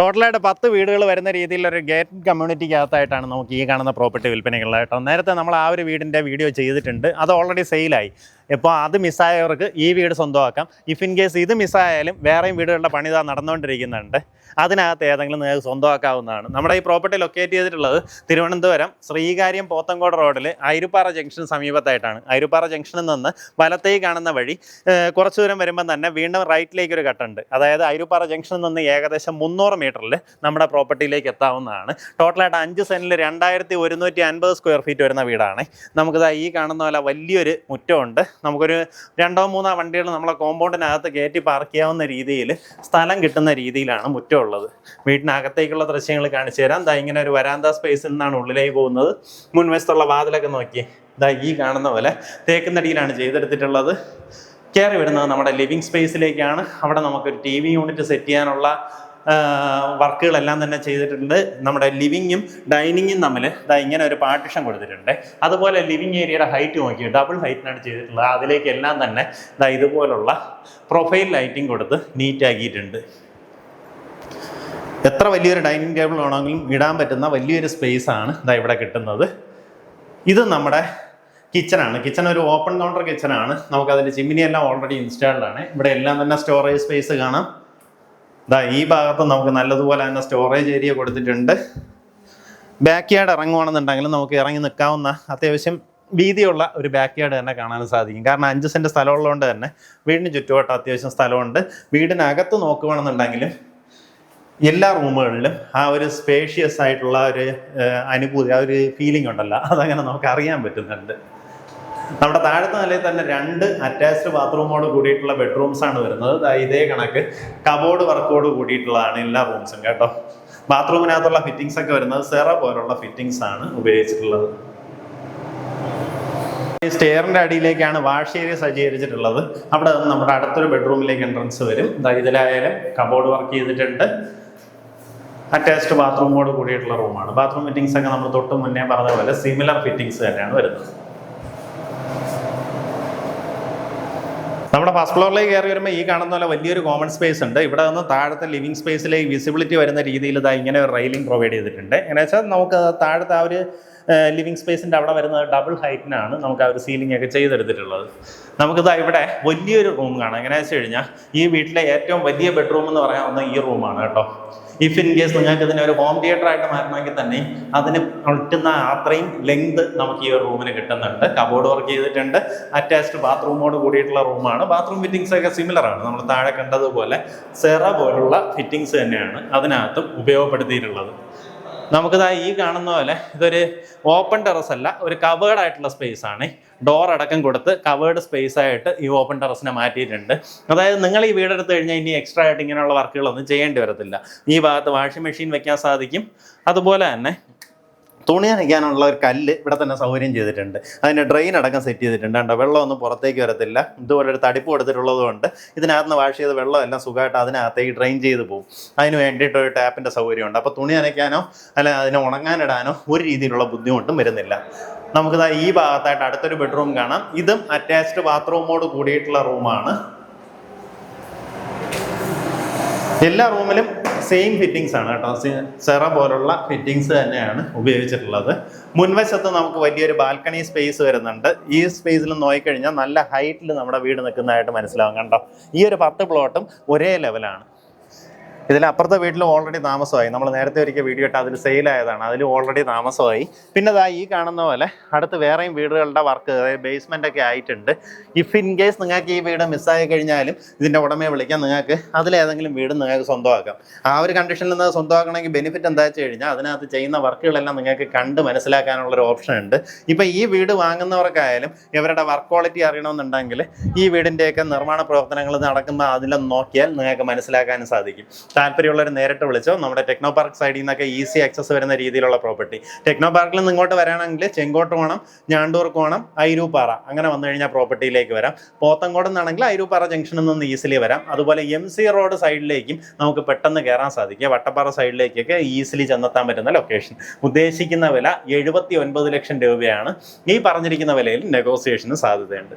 ടോട്ടലായിട്ട് 10 വീടുകൾ വരുന്ന രീതിയിലൊരു ഗേറ്റഡ് കമ്മ്യൂണിറ്റിക്കകത്തായിട്ടാണ് നമുക്ക് ഈ കാണുന്ന പ്രോപ്പർട്ടി വിൽപ്പനയുള്ളത് കേട്ടോ. നേരത്തെ നമ്മൾ ആ ഒരു വീടിൻ്റെ വീഡിയോ ചെയ്തിട്ടുണ്ട്, അത് ഓൾറെഡി സെയിലായി. ഇപ്പോൾ അത് മിസ്സായവർക്ക് ഈ വീട് സ്വന്തമാക്കാം. ഇഫ് ഇൻ കേസ് ഇത് മിസ്സായാലും വേറെയും വീടുകളുടെ പണി ഇതാ നടന്നുകൊണ്ടിരിക്കുന്നുണ്ട്, അതിനകത്ത് ഏതെങ്കിലും നിങ്ങൾക്ക് സ്വന്തമാക്കാവുന്നതാണ്. നമ്മുടെ ഈ പ്രോപ്പർട്ടി ലൊക്കേറ്റ് ചെയ്തിട്ടുള്ളത് തിരുവനന്തപുരം ശ്രീകാര്യം പോത്തങ്കോട് റോഡിൽ ഐരുപ്പാറ ജംഗ്ഷന് സമീപത്തായിട്ടാണ്. ഐരുപ്പാറ ജംഗ്ഷനിൽ നിന്ന് വലത്തേക്ക് കാണുന്ന വഴി കുറച്ച് ദൂരം വരുമ്പം തന്നെ വീണ്ടും റൈറ്റിലേക്കൊരു കട്ടുണ്ട്. അതായത് ഐരുപ്പാറ ജംഗ്ഷനിൽ നിന്ന് ഏകദേശം 300 മീറ്ററിൽ നമ്മുടെ പ്രോപ്പർട്ടിയിലേക്ക് എത്താവുന്നതാണ്. ടോട്ടലായിട്ട് 5 സെൻറ്റിൽ 2150 സ്ക്വയർ ഫീറ്റ് വരുന്ന വീടാണ്. നമുക്കിതാ ഈ കാണുന്ന പോലെ വലിയൊരു മുറ്റമുണ്ട്. നമുക്കൊരു 2-3 വണ്ടികൾ നമ്മളെ കോമ്പൗണ്ടിനകത്ത് കയറ്റി പാർക്ക് ചെയ്യാവുന്ന രീതിയിൽ സ്ഥലം കിട്ടുന്ന രീതിയിലാണ് മുറ്റമുള്ളത്. വീട്ടിനകത്തേക്കുള്ള ദൃശ്യങ്ങൾ കാണിച്ചു തരാം. ദാ ഇങ്ങനെ ഒരു വരാന്ത സ്പേസിൽ നിന്നാണ് ഉള്ളിലേക്ക് പോകുന്നത്. മുൻവശത്തുള്ള വാതിലൊക്കെ നോക്കി, ദാ ഈ കാണുന്ന പോലെ തേക്കുന്നടിയിലാണ് ചെയ്തെടുത്തിട്ടുള്ളത്. കയറി വരുന്നത് നമ്മുടെ ലിവിങ് സ്പേസിലേക്കാണ്. അവിടെ നമുക്കൊരു TV യൂണിറ്റ് സെറ്റ് ചെയ്യാനുള്ള വർക്കുകളെല്ലാം തന്നെ ചെയ്തിട്ടുണ്ട്. നമ്മുടെ ലിവിങ്ങും ഡൈനിങ്ങും തമ്മിൽ ദാ ഇങ്ങനെ ഒരു പാർട്ടിഷൻ കൊടുത്തിട്ടുണ്ട്. അതുപോലെ ലിവിങ് ഏരിയയുടെ ഹൈറ്റ് നോക്കി ഡബിൾ ഹൈറ്റിനാണ് ചെയ്തിട്ടുള്ളത്. അതിലേക്കെല്ലാം തന്നെ ദാ ഇതുപോലുള്ള പ്രൊഫൈൽ ലൈറ്റിംഗ് കൊടുത്ത് നീറ്റാക്കിയിട്ടുണ്ട്. എത്ര വലിയൊരു ഡൈനിങ് ടേബിൾ വേണമെങ്കിലും ഇടാൻ പറ്റുന്ന വലിയൊരു സ്പേസാണ് ദാ ഇവിടെ കിട്ടുന്നത്. ഇത് നമ്മുടെ കിച്ചണാണ്. കിച്ചൺ ഒരു ഓപ്പൺ കൗണ്ടർ കിച്ചണാണ്. നമുക്കതിൻ്റെ ചിമ്മിനിയെല്ലാം ഓൾറെഡി ഇൻസ്റ്റാൾഡ് ആണ്. ഇവിടെ എല്ലാം തന്നെ സ്റ്റോറേജ് സ്പേസ് കാണാം. ദാ ഈ ഭാഗത്ത് നമുക്ക് നല്ലതുപോലെ തന്നെ സ്റ്റോറേജ് ഏരിയ കൊടുത്തിട്ടുണ്ട്. ബാക്ക് യാർഡ് ഇറങ്ങുവാണെന്നുണ്ടെങ്കിൽ നമുക്ക് ഇറങ്ങി നിൽക്കാവുന്ന അത്യാവശ്യം വീതിയുള്ള ഒരു ബാക്ക് യാർഡ് തന്നെ കാണാൻ സാധിക്കും. കാരണം 5 സെൻറ്റ് സ്ഥലമുള്ളതുകൊണ്ട് തന്നെ വീടിന് ചുറ്റുവട്ടം അത്യാവശ്യം സ്ഥലമുണ്ട്. വീടിനകത്ത് നോക്കുകയാണെന്നുണ്ടെങ്കിലും എല്ലാ റൂമുകളിലും ആ ഒരു സ്പേഷ്യസ് ആയിട്ടുള്ള ഒരു അനുഭൂതി, ആ ഒരു ഫീലിംഗ് ഉണ്ടല്ലോ, അതങ്ങനെ നമുക്ക് അറിയാൻ പറ്റുന്നുണ്ട്. നമ്മുടെ താഴത്തെ നിലയിൽ തന്നെ 2 അറ്റാച്ച്ഡ് ബാത്റൂമോട് കൂടിയിട്ടുള്ള ബെഡ്റൂംസ് ആണ് വരുന്നത്. ഇതേ കണക്ക് കബോർഡ് വർക്കോട് കൂടിയിട്ടുള്ളതാണ് എല്ലാ റൂംസും കേട്ടോ. ബാത്റൂമിനകത്തുള്ള ഫിറ്റിംഗ്സ് ഒക്കെ വരുന്നത് സെറ പോലുള്ള ഫിറ്റിംഗ്സ് ആണ് ഉപയോഗിച്ചിട്ടുള്ളത്. ഈ സ്റ്റെയറിന്റെ അടിയിലേക്കാണ് വാഷ് ഏരിയ സജ്ജീകരിച്ചിട്ടുള്ളത്. അവിടെ നിന്ന് നമ്മുടെ അടുത്തൊരു ബെഡ്റൂമിലേക്ക് എൻട്രൻസ് വരും. ഇതിലായാലും കബോർഡ് വർക്ക് ചെയ്തിട്ടുണ്ട്. അറ്റാച്ച്ഡ് ബാത്റൂമോട് കൂടിയിട്ടുള്ള റൂമാണ്. ബാത്റൂം ഫിറ്റിംഗ്സ് ഒക്കെ നമ്മൾ തൊട്ട് മുന്നേ പറഞ്ഞ പോലെ സിമിലർ ഫിറ്റിംഗ്സ് തന്നെയാണ് വരുന്നത്. നമ്മുടെ ഫസ്റ്റ് ഫ്ലോറിലേക്ക് കയറി വരുമ്പോൾ ഈ കാണുന്ന പോലെ വലിയൊരു കോമൺ സ്പേസ് ഉണ്ട്. ഇവിടെ നിന്ന് താഴത്തെ ലിവിങ് സ്പേസിലേക്ക് വിസിബിലിറ്റി വരുന്ന രീതിയിൽ ഇതാ ഇങ്ങനെ ഒരു റെയിലിംഗ് പ്രൊവൈഡ് ചെയ്തിട്ടുണ്ട്. എങ്ങനെ വെച്ചാൽ നമുക്ക് താഴത്തെ ആ ഒരു ലിവിങ് സ്പേസിൻ്റെ അവിടെ വരുന്നത് ഡബിൾ ഹൈറ്റിനാണ് നമുക്ക് ആ ഒരു സീലിംഗ് ഒക്കെ ചെയ്തെടുത്തിട്ടുള്ളത്. നമുക്കിതാ ഇവിടെ വലിയൊരു റൂം കാണാം. എങ്ങനെയാ വെച്ച് കഴിഞ്ഞാൽ ഈ വീട്ടിലെ ഏറ്റവും വലിയ ബെഡ്റൂം എന്ന് പറയാവുന്ന ഈ റൂമാണ് കേട്ടോ. ഇഫ് ഇൻ കേസ് നിങ്ങൾക്ക് ഇതിനെ ഒരു ഹോം തിയേറ്റർ ആയിട്ട് മാറണമെങ്കിൽ തന്നെ അതിന് പറ്റുന്ന അത്രയും ലെങ്ത് നമുക്ക് ഈ ഒരു റൂമിന് കിട്ടുന്നുണ്ട്. കബോർഡ് വർക്ക് ചെയ്തിട്ടുണ്ട്. അറ്റാച്ച്ഡ് ബാത്റൂമോട് കൂടിയിട്ടുള്ള റൂമാണ്. ബാത്റൂം ഫിറ്റിംഗ്സ് ഒക്കെ സിമിലർ ആണ്. നമ്മൾ താഴെ കണ്ടതുപോലെ സെറ പോലുള്ള ഫിറ്റിംഗ്സ് തന്നെയാണ് അതിനകത്തും ഉപയോഗപ്പെടുത്തിയിട്ടുള്ളത്. നമുക്കിതാ ഈ കാണുന്ന പോലെ ഇതൊരു ഓപ്പൺ ടെറസ് അല്ല, ഒരു കവേർഡ് ആയിട്ടുള്ള സ്പേസ് ആണ്. ഡോർ അടക്കം കൊടുത്ത് കവേർഡ് സ്പേസ് ആയിട്ട് ഈ ഓപ്പൺ ടെറസിനെ മാറ്റിയിട്ടുണ്ട്. അതായത് നിങ്ങൾ ഈ വീടെടുത്ത് കഴിഞ്ഞാൽ ഇനി എക്സ്ട്രാ ആയിട്ട് ഇങ്ങനെയുള്ള വർക്കുകളൊന്നും ചെയ്യേണ്ടി വരത്തില്ല. ഈ ഭാഗത്ത് വാഷിംഗ് മെഷീൻ വെക്കാൻ സാധിക്കും. അതുപോലെ തന്നെ തുണി നനയ്ക്കാനുള്ള ഒരു കല്ല് ഇവിടെ തന്നെ സൗകര്യം ചെയ്തിട്ടുണ്ട്. അതിൻ്റെ ഡ്രെയിൻ അടക്കം സെറ്റ് ചെയ്തിട്ടുണ്ട്. കണ്ടോ, വെള്ളമൊന്നും പുറത്തേക്ക് വരത്തില്ല. ഇതുപോലെ ഒരു തടിപ്പ് കൊടുത്തിട്ടുള്ളത് കൊണ്ട് ഇതിനകത്ത് നിന്ന് വാഷ് ചെയ്ത് വെള്ളം എല്ലാം സുഖമായിട്ട് അതിനകത്തേക്ക് ഡ്രെയിൻ ചെയ്ത് പോകും. അതിന് വേണ്ടിയിട്ട് ഒരു ടാപ്പിൻ്റെ സൗകര്യമുണ്ട്. അപ്പോൾ തുണി നനയ്ക്കാനോ അല്ല അതിനെ ഉണങ്ങാനിടാനോ ഒരു രീതിയിലുള്ള ബുദ്ധിമുട്ടും വരുന്നില്ല. നമുക്കിതാ ഈ ഭാഗത്തായിട്ട് അടുത്തൊരു ബെഡ്റൂം കാണാം. ഇതും അറ്റാച്ച്ഡ് ബാത്റൂമോട് കൂടിയിട്ടുള്ള റൂമാണ്. എല്ലാ റൂമിലും സെയിം ഫിറ്റിംഗ്സ് ആണ് കേട്ടോ. സെറ പോലുള്ള ഫിറ്റിംഗ്സ് തന്നെയാണ് ഉപയോഗിച്ചിട്ടുള്ളത്. മുൻവശത്ത് നമുക്ക് വലിയൊരു ബാൽക്കണി സ്പേസ് വരുന്നുണ്ട്. ഈ സ്പേസിൽ നോക്കിക്കഴിഞ്ഞാൽ നല്ല ഹൈറ്റിൽ നമ്മുടെ വീട് നിൽക്കുന്നതായിട്ട് മനസ്സിലാവും. കണ്ടോ, ഈ ഒരു 10 പ്ലോട്ടും ഒരേ ലെവലാണ്. ഇതിൽ അപ്പുറത്തെ വീട്ടിൽ ഓൾറെഡി താമസമായി. നമ്മൾ നേരത്തെ ഒരിക്കൽ വീഡിയോ ഇട്ട് അതിൽ സെയിലായതാണ്. അതിൽ ഓൾറെഡി താമസമായി. പിന്നെ ഇതാ ഈ കാണുന്ന പോലെ അടുത്ത് വേറെയും വീടുകളുടെ വർക്ക്, അതായത് ബേസ്മെൻ്റ് ഒക്കെ ആയിട്ടുണ്ട്. ഇഫ് ഇൻ കേസ് നിങ്ങൾക്ക് ഈ വീട് മിസ്സായി കഴിഞ്ഞാലും ഇതിൻ്റെ ഉടമയെ വിളിക്കാം. നിങ്ങൾക്ക് അതിലേതെങ്കിലും വീട് നിങ്ങൾക്ക് സ്വന്തമാക്കാം. ആ ഒരു കണ്ടീഷനിൽ നിന്ന് സ്വന്തമാക്കണമെങ്കിൽ ബെനിഫിറ്റ് എന്താ വെച്ച് കഴിഞ്ഞാൽ അതിനകത്ത് ചെയ്യുന്ന വർക്കുകളെല്ലാം നിങ്ങൾക്ക് കണ്ട് മനസ്സിലാക്കാനുള്ളൊരു ഓപ്ഷൻ ഉണ്ട്. ഇപ്പം ഈ വീട് വാങ്ങുന്നവർക്കായാലും ഇവരുടെ വർക്ക് ക്വാളിറ്റി അറിയണമെന്നുണ്ടെങ്കിൽ ഈ വീടിൻ്റെയൊക്കെ നിർമ്മാണ പ്രവർത്തനങ്ങൾ നടക്കുമ്പോൾ അതിലൊന്ന് നോക്കിയാൽ നിങ്ങൾക്ക് മനസ്സിലാക്കാനും സാധിക്കും. താല്പര്യമുള്ളവർ നേരിട്ട് വിളിച്ചോ. നമ്മുടെ ടെക്നോ പാർക്ക് സൈഡിൽ നിന്നൊക്കെ ഈസി ആക്സസ് വരുന്ന രീതിയിലുള്ള പ്രോപ്പർട്ടി. ടെക്നോ പാർക്കിൽ നിന്ന് ഇങ്ങോട്ട് വരാണെങ്കിൽ ചെങ്കോട്ട് വേണം, ഞാണ്ടൂർക്ക് വേണം, ഐരൂപ്പാറ, അങ്ങനെ വന്നു കഴിഞ്ഞാൽ പ്രോപ്പർട്ടിയിലേക്ക് വരാം. പോത്തങ്കോട് നിന്നാണെങ്കിൽ ഐരൂപ്പാറ ജംഗ്ഷനിൽ നിന്ന് ഈസിലി വരാം. അതുപോലെ MC റോഡ് സൈഡിലേക്കും നമുക്ക് പെട്ടെന്ന് കയറാൻ സാധിക്കുക. വട്ടപ്പാറ സൈഡിലേക്കൊക്കെ ഈസിലി ചെന്നെത്താൻ പറ്റുന്ന ലൊക്കേഷൻ. ഉദ്ദേശിക്കുന്ന വില 79 ലക്ഷം രൂപയാണ്. ഈ പറഞ്ഞിരിക്കുന്ന വിലയിൽ നെഗോസിയേഷന് സാധ്യതയുണ്ട്.